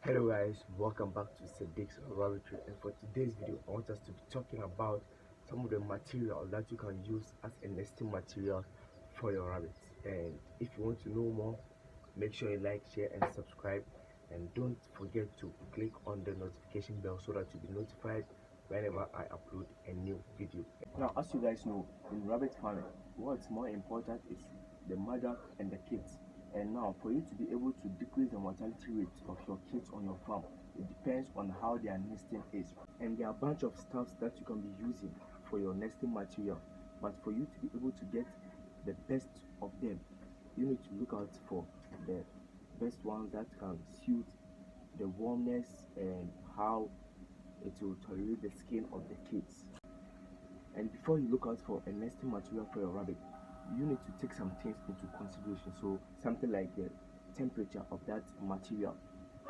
Hello guys, welcome back to Sedek's Laboratory, and for today's video I want us to be talking about some of the material that you can use as a nesting material for your rabbits. And if you want to know more, make sure you like, share and subscribe, and don't forget to click on the notification bell so that you'll be notified whenever I upload a new video. Now, as you guys know, in rabbit farming, what's more important is the mother and the kids. And now, for you to be able to decrease the mortality rate of your kids on your farm, it depends on how their nesting is. And there are a bunch of stuffs that you can be using for your nesting material. But for you to be able to get the best of them, you need to look out for the best ones that can suit the warmness and how it will tolerate the skin of the kids. And before you look out for a nesting material for your rabbit, you need to take some things into consideration. So something like the temperature of that material.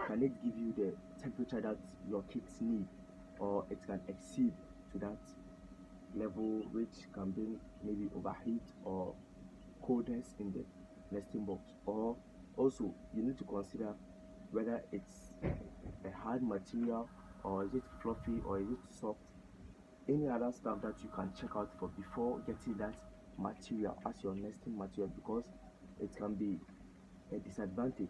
Can it give you the temperature that your kids need, or it can exceed to that level, which can bring maybe overheat or coldness in the nesting box? Or also you need to consider whether it's a hard material, or is it fluffy, or is it soft. Any other stuff that you can check out for before getting that material as your nesting material, because it can be a disadvantage.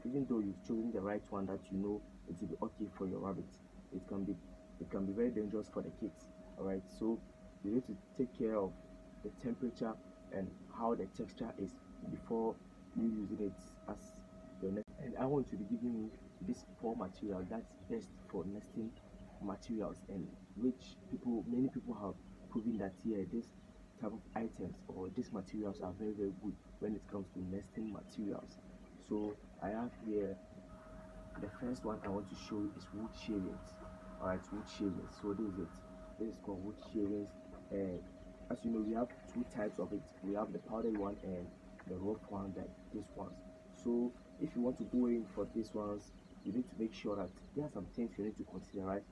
Even though you've chosen the right one that you know it will be okay for your rabbits, it can be very dangerous for the kids. All right, so you need to take care of the temperature and how the texture is before you using it as your nest. And I want to be giving you this four material that's best for nesting materials, and which many people have proven that this type of items or these materials are very good when it comes to nesting materials. So I have here the first one I want to show you is wood shavings. All right, wood shavings. So this is it. This is called wood shavings. And as you know, we have two types of it. We have the powdered one and the rough one, like this ones. So if you want to go in for these ones, you need to make sure that there are some things you need to consider, right?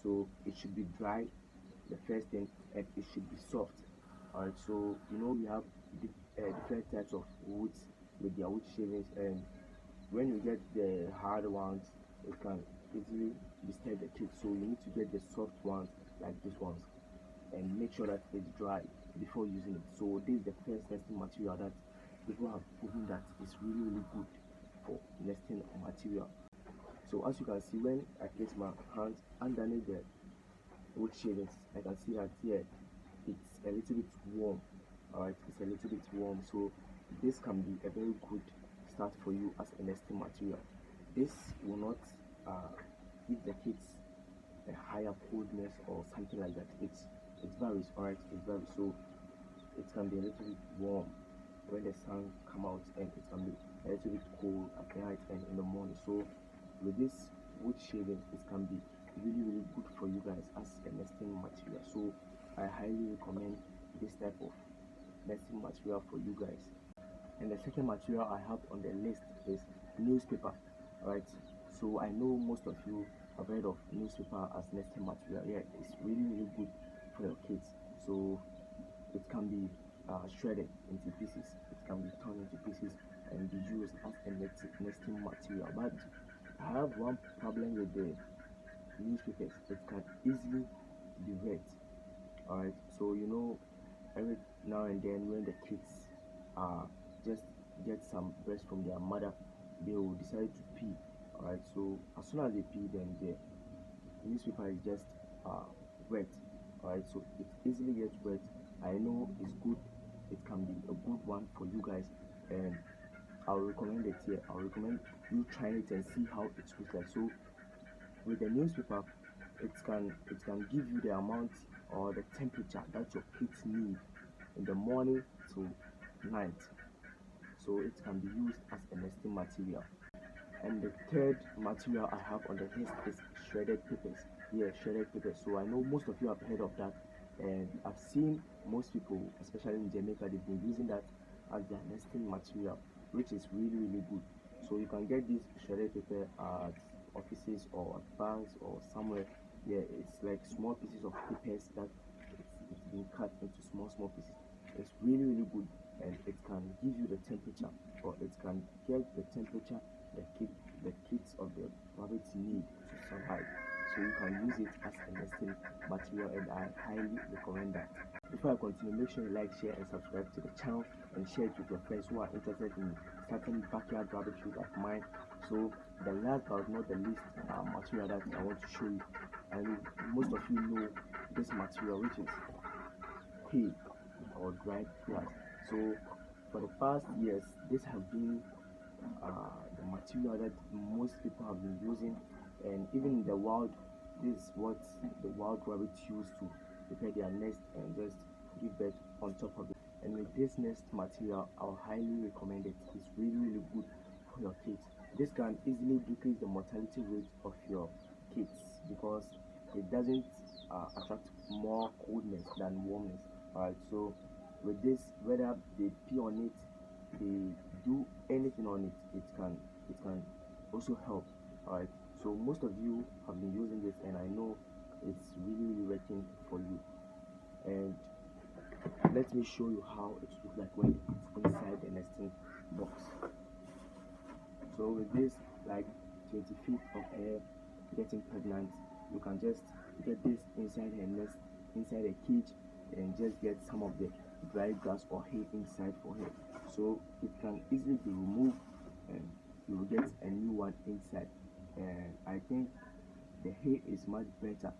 So it should be dry, the first thing, and it should be soft. All right, so you know we have different types of woods with their wood shavings, and when you get the hard ones, it can easily disturb the kids. So you need to get the soft ones like these ones, and make sure that it's dry before using it. So this is the first nesting material that people have proven that is really good for nesting material. So as you can see, when I place my hand underneath the wood shavings, I can see that here it's a little bit warm. All right, it's a little bit warm, so this can be a very good start for you as a nesting material. This will not give the kids a higher coldness or something like that. It varies. All right, it varies. So it can be a little bit warm when the sun come out, and it can be a little bit cold at night and in the morning. So with this wood shaving, it can be really good for you guys as a nesting material. So I highly recommend this type of nesting material for you guys. And the second material I have on the list is newspaper. Right, so I know most of you have heard of newspaper as nesting material. Yeah, it's really good for your kids. So it can be shredded into pieces, it can be torn into pieces and be used as a nesting material. But I have one problem with the newspapers: it can easily be wet. All right, so you know, every now and then when the kids just get some breast from their mother, they will decide to pee. All right, so as soon as they pee, then the newspaper is just wet. All right, so it easily gets wet. I know it's good, it can be a good one for you guys, and I'll recommend it here. I'll recommend you try it and see how it looks like. So with the newspaper, it can give you the amount or the temperature that your kids need in the morning to night. So it can be used as a nesting material. And the third material I have on the list is shredded papers. Yeah, shredded papers. So I know most of you have heard of that, and I've seen most people, especially in Jamaica, they've been using that as their nesting material, which is really good. So you can get this shredded paper at offices or at banks or somewhere. Yeah, it's like small pieces of papers that it's been cut into small pieces. It's really good, and it can give you the temperature, or it can get the temperature the kids of the rabbits need to survive. So you can use it as a nesting material, and I highly recommend that. Before I continue, make sure you like, share, and subscribe to the channel, and share it with your friends who are interested in starting backyard rabbitry like mine. So the last but not the least material that I want to show you, and most of you know this material, which is hay or dried grass. So for the past years, this has been the material that most people have been using, and even in the wild, this is what the wild rabbits use to prepare their nest and just give birth on top of it. And with this nest material, I'll highly recommend it. It's really good for your kids. This can easily decrease the mortality rate of your kids because it doesn't attract more coldness than warmness. Alright, so with this, whether they pee on it, they do anything on it, it can also help. Alright, so most of you have been using this, and I know it's really working for you. And let me show you how it looks like when it's inside the nesting box. So with this, like 20 feet of air getting pregnant, you can just get this inside her nest, inside a cage, and just get some of the dry grass or hay inside for her. So it can easily be removed, and you will get a new one inside. And I think the hay is much better.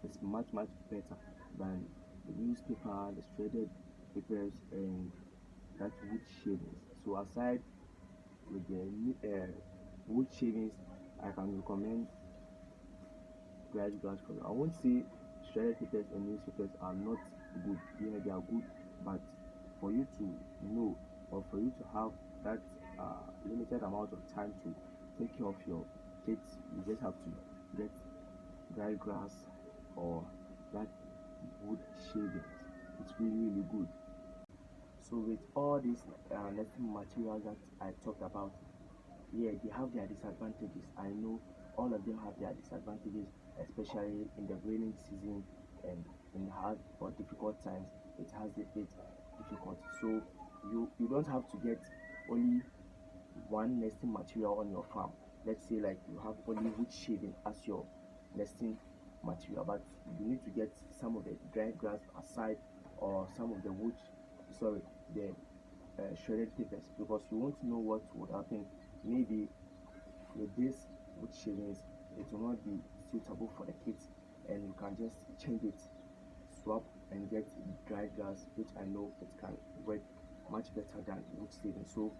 It's much better than the newspaper, the shredded papers, and that wood shavings. So aside with the wood shavings, I can recommend dried grass for you. I won't say shredded papers and newspapers are not good. Yeah, they are good, but for you to know, or for you to have that limited amount of time to take care of your kids, you just have to get dry grass or that wood shavings. It's really good. So with all these nesting materials that I talked about, yeah, they have their disadvantages. I know all of them have their disadvantages, especially in the raining season and in hard or difficult times. It has it difficult. So you don't have to get only one nesting material on your farm. Let's say like you have only wood shaving as your nesting material, but you need to get some of the dry grass aside, or some of the wood, sorry, the shredded papers, because you won't know what would happen. Maybe with this wood shavings, it will not be suitable for the kids, and you can just change it, swap, and get dry grass, which I know it can work much better than wood shavings. So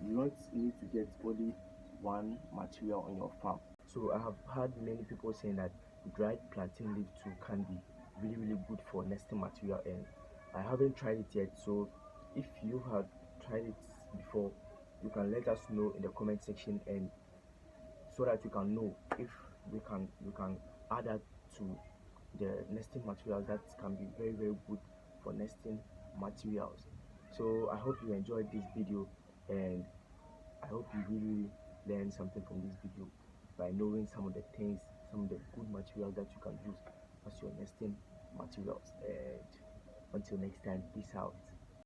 you don't need to get only one material on your farm. So I have heard many people saying that dried plantain leaf too can be really good for nesting material, and I haven't tried it yet. So if you have tried it before, you can let us know in the comment section, and so that you can know if you can add that to the nesting materials that can be very good for nesting materials. So I hope you enjoyed this video, and I hope you really learned something from this video by knowing some of the things, some of the good materials that you can use as your nesting materials. And until next time, peace out.